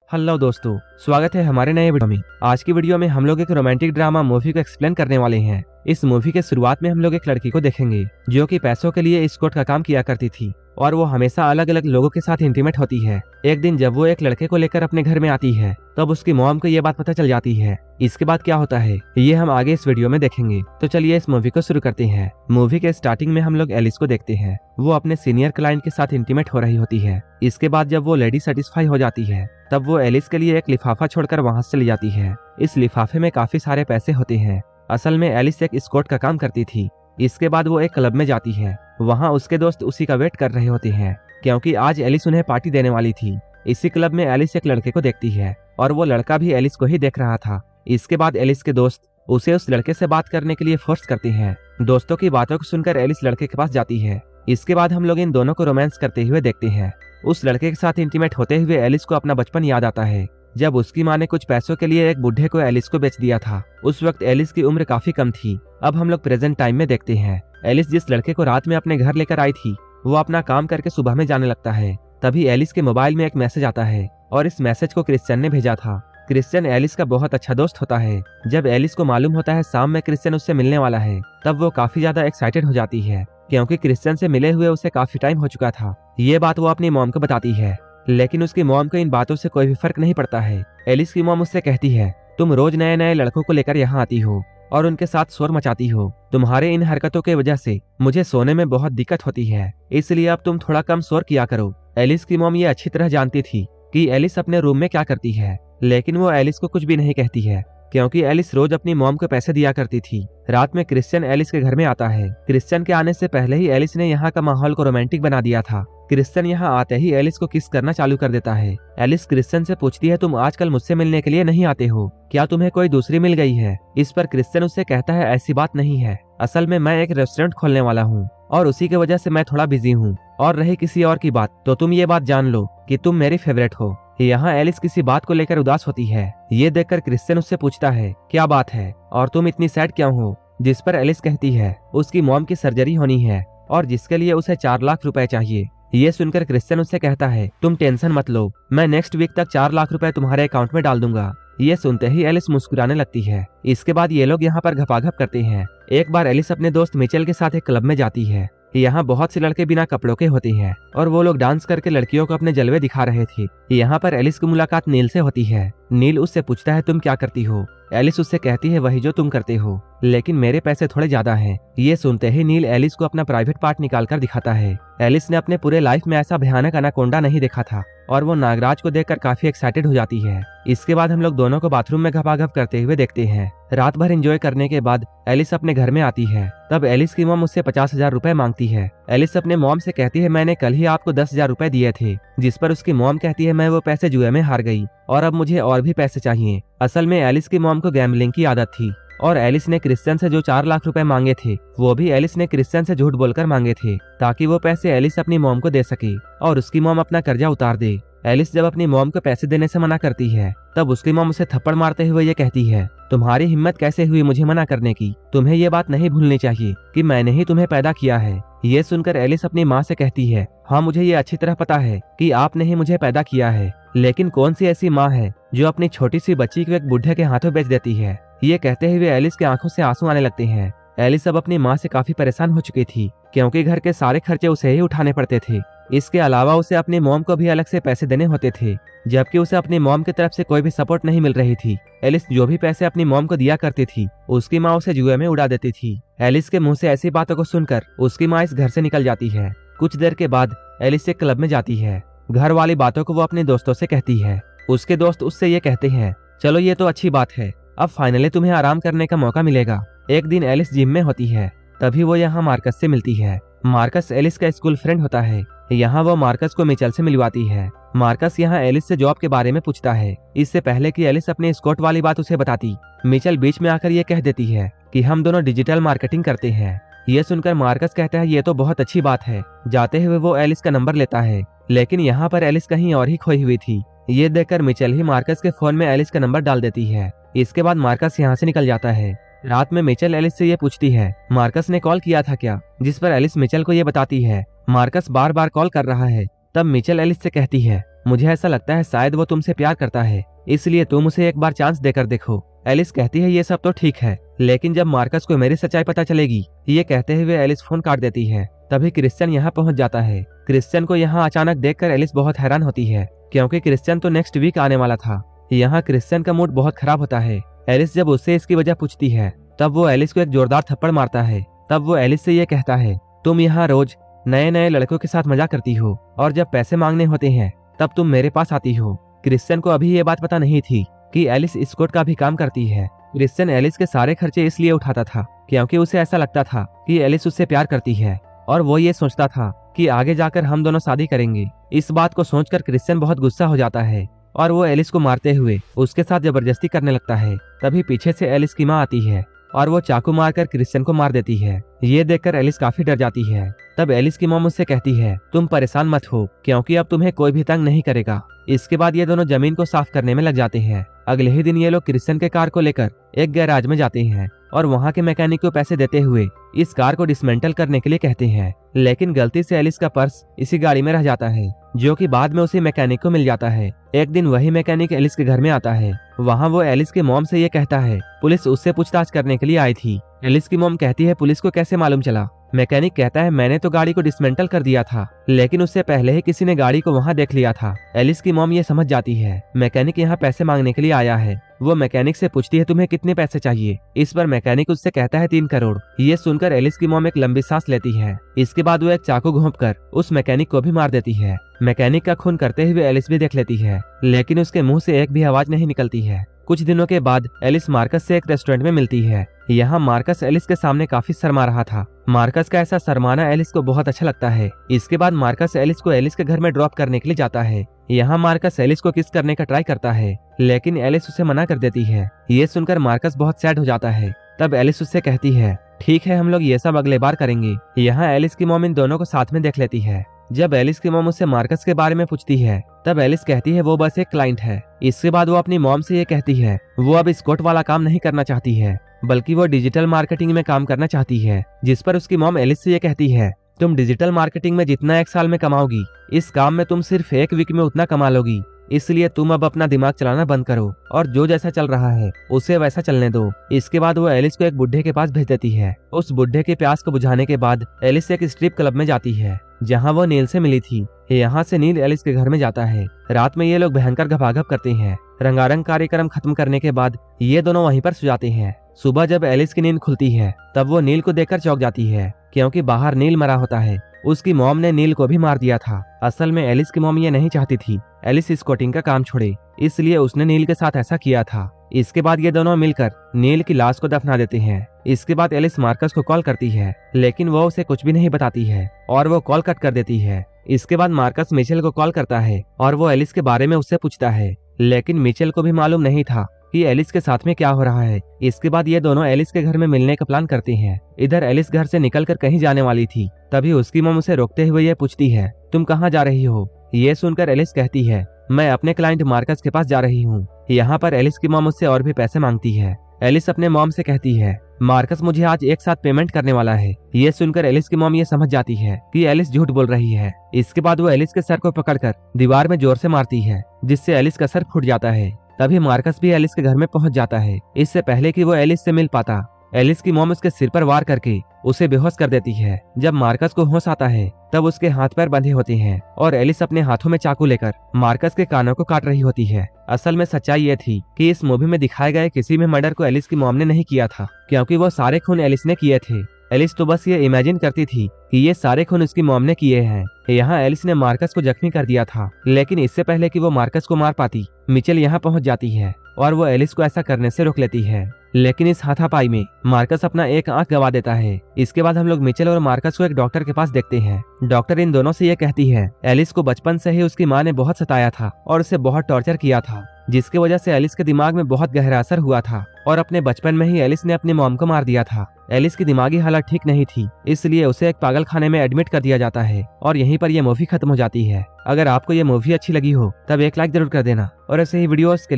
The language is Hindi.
हेलो दोस्तों, स्वागत है हमारे नए वीडियो में। आज की वीडियो में हम लोग एक रोमांटिक ड्रामा मूवी को एक्सप्लेन करने वाले हैं। इस मूवी के शुरुआत में हम लोग एक लड़की को देखेंगे जो कि पैसों के लिए एस्कॉर्ट का काम किया करती थी और वो हमेशा अलग अलग लोगों के साथ इंटीमेट होती है। एक दिन जब वो एक लड़के को लेकर अपने घर में आती है तब उसकी मॉम को ये बात पता चल जाती है। इसके बाद क्या होता है ये हम आगे इस वीडियो में देखेंगे। तो चलिए इस मूवी को शुरू करते हैं। मूवी के स्टार्टिंग में हम लोग एलिस को देखते हैं। वो अपने सीनियर क्लाइंट के साथ इंटीमेट हो रही होती है। इसके बाद जब वो लेडी सेटिस्फाई हो जाती है तब वो एलिस के लिए एक लिफाफा छोड़कर वहां से चली जाती है। इस लिफाफे में काफी सारे पैसे होते हैं। असल में एलिस एक एस्कॉर्ट का काम करती थी। इसके बाद वो एक क्लब में जाती है। वहां उसके दोस्त उसी का वेट कर रहे होते हैं क्योंकि आज एलिस उन्हें पार्टी देने वाली थी। इसी क्लब में एलिस एक लड़के को देखती है और वो लड़का भी एलिस को ही देख रहा था। इसके बाद एलिस के दोस्त उसे उस लड़के से बात करने के लिए फोर्स करते हैं। दोस्तों की बातों को सुनकर एलिस लड़के के पास जाती है। इसके बाद हम लोग इन दोनों को रोमांस करते हुए देखते हैं। उस लड़के के साथ इंटीमेट होते हुए एलिस को अपना बचपन याद आता है जब उसकी माँ ने कुछ पैसों के लिए एक बुढ़े को एलिस को बेच दिया था। उस वक्त एलिस की उम्र काफी कम थी। अब हम लोग प्रेजेंट टाइम में देखते हैं। एलिस जिस लड़के को रात में अपने घर लेकर आई थी वो अपना काम करके सुबह में जाने लगता है। तभी एलिस के मोबाइल में एक मैसेज आता है और इस मैसेज को क्रिश्चियन ने भेजा था। क्रिश्चियन एलिस का बहुत अच्छा दोस्त होता है। जब एलिस को मालूम होता है शाम में क्रिश्चियन उससे मिलने वाला है तब वो काफी ज्यादा एक्साइटेड हो जाती है क्योंकि क्रिश्चियन से मिले हुए उसे काफी टाइम हो चुका था। ये बात वो अपनी मॉम को बताती है लेकिन उसकी मॉम को इन बातों से कोई भी फर्क नहीं पड़ता है। एलिस की मॉम उससे कहती है तुम रोज नए नए लड़कों को लेकर यहाँ आती हो और उनके साथ शोर मचाती हो। तुम्हारे इन हरकतों की वजह से मुझे सोने में बहुत दिक्कत होती है, इसलिए अब तुम थोड़ा कम शोर किया करो। एलिस की मॉम ये अच्छी तरह जानती थी कि एलिस अपने रूम में क्या करती है, लेकिन वो एलिस को कुछ भी नहीं कहती है क्योंकि एलिस रोज अपनी मॉम को पैसे दिया करती थी। रात में क्रिश्चियन एलिस के घर में आता है। क्रिश्चियन के आने से पहले ही एलिस ने यहाँ का माहौल को रोमांटिक बना दिया था। क्रिश्चियन यहाँ आते ही एलिस को किस करना चालू कर देता है। एलिस क्रिश्चियन से पूछती है तुम आजकल मुझसे मिलने के लिए नहीं आते हो, क्या तुम्हें कोई दूसरी मिल गई है? इस पर क्रिश्चियन उससे कहता है ऐसी बात नहीं है, असल में मैं एक रेस्टोरेंट खोलने वाला हूँ और उसी की वजह से मैं थोड़ा बिजी हूँ। और रही किसी और की बात तो तुम ये बात जान लो कि तुम मेरी फेवरेट हो। यहाँ एलिस किसी बात को लेकर उदास होती है। ये देखकर क्रिश्चियन उससे पूछता है क्या बात है और तुम इतनी सैड क्यों हो? जिस पर एलिस कहती है उसकी मॉम की सर्जरी होनी है और जिसके लिए उसे 4 लाख रुपए चाहिए। ये सुनकर क्रिश्चियन उससे कहता है तुम टेंशन मत लो, मैं नेक्स्ट वीक तक 4 लाख रुपए तुम्हारे अकाउंट में डाल दूंगा। ये सुनते ही एलिस मुस्कुराने लगती है। इसके बाद ये लोग यहाँ पर घपाघप करते हैं। एक बार एलिस अपने दोस्त मिचेल के साथ एक क्लब में जाती है। यहाँ बहुत से लड़के बिना कपड़ों के होते हैं और वो लोग डांस करके लड़कियों को अपने जलवे दिखा रहे थे। यहाँ पर एलिस की मुलाकात नील से होती है। नील उससे पूछता है तुम क्या करती हो? एलिस उससे कहती है वही जो तुम करते हो, लेकिन मेरे पैसे थोड़े ज्यादा हैं। ये सुनते ही नील एलिस को अपना प्राइवेट पार्ट निकाल कर दिखाता है। एलिस ने अपने पूरे लाइफ में ऐसा भयानक अनाकोंडा नहीं देखा था और वो नागराज को देखकर काफी एक्साइटेड हो जाती है। इसके बाद हम लोग दोनों को बाथरूम में घपाघप करते हुए देखते हैं। रात भर एंजॉय करने के बाद एलिस अपने घर में आती है। तब एलिस की मॉम उससे 50,000 रुपए मांगती है। एलिस अपने मॉम से कहती है मैंने कल ही आपको 10,000 रुपए दिए थे, जिस पर उसकी मॉम कहती है मैं वो पैसे जुए में हार गई और अब मुझे और भी पैसे चाहिए। असल में एलिस की मॉम को गैम्बलिंग की आदत थी और एलिस ने क्रिश्चियन से जो 4 लाख रुपए मांगे थे वो भी एलिस ने क्रिश्चियन से झूठ बोलकर मांगे थे ताकि वो पैसे एलिस अपनी मॉम को दे सके और उसकी मॉम अपना कर्जा उतार दे। एलिस जब अपनी मॉम को पैसे देने से मना करती है तब उसकी मॉम उसे थप्पड़ मारते हुए ये कहती है तुम्हारी हिम्मत कैसे हुई मुझे मना करने की? तुम्हें ये बात नहीं भूलनी चाहिए कि मैंने ही तुम्हें पैदा किया है। ये सुनकर एलिस अपनी माँ से कहती है हाँ मुझे ये अच्छी तरह पता है कि आपने ही मुझे पैदा किया है, लेकिन कौन सी ऐसी माँ है जो अपनी छोटी सी बच्ची को एक बुढ़े के हाथों बेच देती है? ये कहते हुए एलिस के आंखों से आंसू आने लगते हैं। एलिस अब अपनी माँ से काफी परेशान हो चुकी थी क्योंकि घर के सारे खर्चे उसे ही उठाने पड़ते थे। इसके अलावा उसे अपनी मॉम को भी अलग से पैसे देने होते थे, जबकि उसे अपनी मॉम की तरफ से कोई भी सपोर्ट नहीं मिल रही थी। एलिस जो भी पैसे अपनी मॉम को दिया करती थी उसकी माँ उसे जुए में उड़ा देती थी। एलिस के मुंह से ऐसी बातों को सुनकर उसकी माँ इस घर से निकल जाती है। कुछ देर के बाद एलिस एक क्लब में जाती है। घर वाली बातों को वो अपने दोस्तों से कहती है। उसके दोस्त उससे ये कहते हैं चलो ये तो अच्छी बात है, अब फाइनली तुम्हें आराम करने का मौका मिलेगा। एक दिन एलिस जिम में होती है, तभी वो यहाँ मार्कस से मिलती है। मार्कस एलिस का स्कूल फ्रेंड होता है। यहाँ वो मार्कस को मिचेल से मिलवाती है। मार्कस यहाँ एलिस से जॉब के बारे में पूछता है। इससे पहले कि एलिस अपनी स्कॉट वाली बात उसे बताती, मिचेल बीच में आकर ये कह देती है कि हम दोनों डिजिटल मार्केटिंग करते हैं। ये सुनकर मार्कस कहता है ये तो बहुत अच्छी बात है। जाते हुए वो एलिस का नंबर लेता है, लेकिन यहाँ पर एलिस कहीं और ही खोई हुई थी। ये देखकर मिचेल ही मार्कस के फोन में एलिस का नंबर डाल देती है। इसके बाद मार्कस यहाँ से निकल जाता है। रात में मिचेल एलिस से ये पूछती है मार्कस ने कॉल किया था क्या, जिस पर एलिस मिचेल को ये बताती है मार्कस बार बार कॉल कर रहा है। तब मिचेल एलिस से कहती है मुझे ऐसा लगता है शायद वो तुमसे प्यार करता है, इसलिए तुम उसे एक बार चांस देकर देखो। एलिस कहती है ये सब तो ठीक है, लेकिन जब मार्कस को मेरी सच्चाई पता चलेगी। ये कहते हुए एलिस फोन काट देती है। तभी क्रिश्चियन यहाँ पहुँच जाता है। क्रिश्चियन को यहाँ अचानक देखकर एलिस बहुत हैरान होती है, क्योंकि क्रिश्चियन तो नेक्स्ट वीक आने वाला था। यहाँ क्रिश्चियन का मूड बहुत खराब होता है। एलिस जब उससे इसकी वजह पूछती है, तब वो एलिस को एक जोरदार थप्पड़ मारता है। तब वो एलिस से ये कहता है, तुम यहाँ रोज नए नए लड़कों के साथ मजाक करती हो, और जब पैसे मांगने होते हैं तब तुम मेरे पास आती हो। क्रिश्चियन को अभी ये बात पता नहीं थी कि एलिस स्कॉट का भी काम करती है। क्रिश्चियन एलिस के सारे खर्चे इसलिए उठाता था क्योंकि उसे ऐसा लगता था कि एलिस उससे प्यार करती है, और वो ये सोचता था कि आगे जाकर हम दोनों शादी करेंगे। इस बात को सोचकर क्रिश्चियन बहुत गुस्सा हो जाता है और वो एलिस को मारते हुए उसके साथ जबरदस्ती करने लगता है। तभी पीछे से एलिस की माँ आती है और वो चाकू मारकर क्रिश्चियन को मार देती है। ये देखकर एलिस काफी डर जाती है। तब एलिस की मॉम उससे कहती है, तुम परेशान मत हो, क्योंकि अब तुम्हें कोई भी तंग नहीं करेगा। इसके बाद ये दोनों जमीन को साफ करने में लग जाते हैं। अगले ही दिन ये लोग क्रिश्चियन के कार को लेकर एक गैराज में जाते हैं और वहाँ के मैकेनिक को पैसे देते हुए इस कार को डिसमेंटल करने के लिए कहते हैं। लेकिन गलती से एलिस का पर्स इसी गाड़ी में रह जाता है, जो कि बाद में उसी मैकेनिक को मिल जाता है। एक दिन वही मैकेनिक एलिस के घर में आता है। वहाँ वो एलिस के मॉम से ये कहता है, पुलिस उससे पूछताछ करने के लिए आई थी। एलिस की मॉम कहती है, पुलिस को कैसे मालूम चला? मैकेनिक कहता है, मैंने तो गाड़ी को डिसमेंटल कर दिया था, लेकिन उससे पहले ही किसी ने गाड़ी को वहाँ देख लिया था। एलिस की मॉम ये समझ जाती है मैकेनिक यहाँ पैसे मांगने के लिए आया है। वो मैकेनिक से पूछती है, तुम्हें कितने पैसे चाहिए? इस पर मैकेनिक उससे कहता है 3 करोड़। ये सुनकर एलिस की मॉम एक लंबी सांस लेती है। इसके बाद वो एक चाकू घोंपकर उस मैकेनिक को भी मार देती है। मैकेनिक का खून करते हुए एलिस भी देख लेती है, लेकिन उसके मुंह से एक भी आवाज नहीं निकलती है। कुछ दिनों के बाद एलिस मार्कस से एक रेस्टोरेंट में मिलती है। यहाँ मार्कस एलिस के सामने काफी शर्मा रहा था। मार्कस का ऐसा शर्माना एलिस को बहुत अच्छा लगता है। इसके बाद मार्कस एलिस को एलिस के घर में ड्रॉप करने के लिए जाता है। यहाँ मार्कस एलिस को किस करने का ट्राई करता है, लेकिन एलिस उसे मना कर देती है। ये सुनकर मार्कस बहुत सैड हो जाता है। तब एलिस उससे कहती है, ठीक है, हम लोग ये सब अगले बार करेंगे। यहाँ एलिस की मॉम इन दोनों को साथ में देख लेती है। जब एलिस की मॉम उससे मार्कस के बारे में पूछती है, तब एलिस कहती है वो बस एक क्लाइंट है। इसके बाद वो अपनी मॉम से ये कहती है वो अब स्कॉट वाला काम नहीं करना चाहती है, बल्कि वो डिजिटल मार्केटिंग में काम करना चाहती है। जिस पर उसकी मॉम एलिस से ये कहती है, तुम डिजिटल मार्केटिंग में जितना 1 साल में कमाओगी, इस काम में तुम सिर्फ 1 वीक में उतना कमा लोगी। इसलिए तुम अब अपना दिमाग चलाना बंद करो और जो जैसा चल रहा है उसे वैसा चलने दो। इसके बाद वो एलिस को एक बुढ़े के पास भेज देती है। उस बुढ़े के प्यास को बुझाने के बाद एलिस एक स्ट्रिप क्लब में जाती है, जहाँ वो नील से मिली थी। यहाँ से नील एलिस के घर में जाता है। रात में ये लोग भयंकर घपाघप करते हैं। रंगारंग कार्यक्रम खत्म करने के बाद ये दोनों वहीं पर सो जाते हैं। सुबह जब एलिस की नींद खुलती है, तब वो नील को देखकर चौंक जाती है, क्योंकि बाहर नील मरा होता है। उसकी मॉम ने नील को भी मार दिया था। असल में एलिस की मॉम ये नहीं चाहती थी एलिस स्कॉटिंग का काम छोड़े, इसलिए उसने नील के साथ ऐसा किया था। इसके बाद ये दोनों मिलकर नील की लाश को दफना देते हैं। इसके बाद एलिस मार्कस को कॉल करती है, लेकिन वो उसे कुछ भी नहीं बताती है और वो कॉल कट कर देती है। इसके बाद मार्कस मिचेल को कॉल करता है और वो एलिस के बारे में उससे पूछता है, लेकिन मिचेल को भी मालूम नहीं था कि एलिस के साथ में क्या हो रहा है। इसके बाद ये दोनों एलिस के घर में मिलने का प्लान करते हैं। इधर एलिस घर से निकलकर कहीं जाने वाली थी, तभी उसकी मॉम उसे रोकते हुए ये पूछती है, तुम कहाँ जा रही हो? ये सुनकर एलिस कहती है, मैं अपने क्लाइंट मार्कस के पास जा रही हूँ। यहाँ पर एलिस की मॉम उससे और भी पैसे मांगती है। एलिस अपने मॉम से कहती है, मार्कस मुझे आज एक साथ पेमेंट करने वाला है। ये सुनकर एलिस की मॉम ये समझ जाती है कि एलिस झूठ बोल रही है। इसके बाद वो एलिस के सर को पकड़कर दीवार में जोर से मारती है, जिससे एलिस का सर फूट जाता है। तभी मार्कस भी एलिस के घर में पहुंच जाता है, इससे पहले कि वो एलिस से मिल पाता। एलिस की मॉम उसके सिर पर वार करके उसे बेहोश कर देती है। जब मार्कस को होश आता है, तब उसके हाथ पैर बंधे होते हैं और एलिस अपने हाथों में चाकू लेकर मार्कस के कानों को काट रही होती है। असल में सच्चाई ये थी कि इस मूवी में दिखाए गए किसी भी मर्डर को एलिस की मॉम ने नहीं किया था, क्योंकि वो सारे खून एलिस ने किए थे। एलिस तो बस ये इमेजिन करती थी कि ये सारे खून उसकी मॉम ने किए हैं। यहाँ एलिस ने मार्कस को जख्मी कर दिया था, लेकिन इससे पहले कि वो मार्कस को मार पाती, मिचेल यहाँ पहुंच जाती है और वो एलिस को ऐसा करने से रोक लेती है। लेकिन इस हाथापाई में मार्कस अपना एक आंख गवा देता है। इसके बाद हम लोग मिचेल और मार्कस को एक डॉक्टर के पास देखते हैं। डॉक्टर इन दोनों से ये कहती है, एलिस को बचपन से ही उसकी माँ ने बहुत सताया था और उसे बहुत टॉर्चर किया था, जिसकी वजह से एलिस के दिमाग में बहुत गहरा असर हुआ था और अपने बचपन में ही एलिस ने अपनी मॉम को मार दिया था। एलिस की दिमागी हालत ठीक नहीं थी, इसलिए उसे एक पागल खाने में एडमिट कर दिया जाता है और यहीं पर यह मूवी खत्म हो जाती है। अगर आपको ये मूवी अच्छी लगी हो, तब एक लाइक जरूर कर देना और ऐसे ही वीडियोस के लिए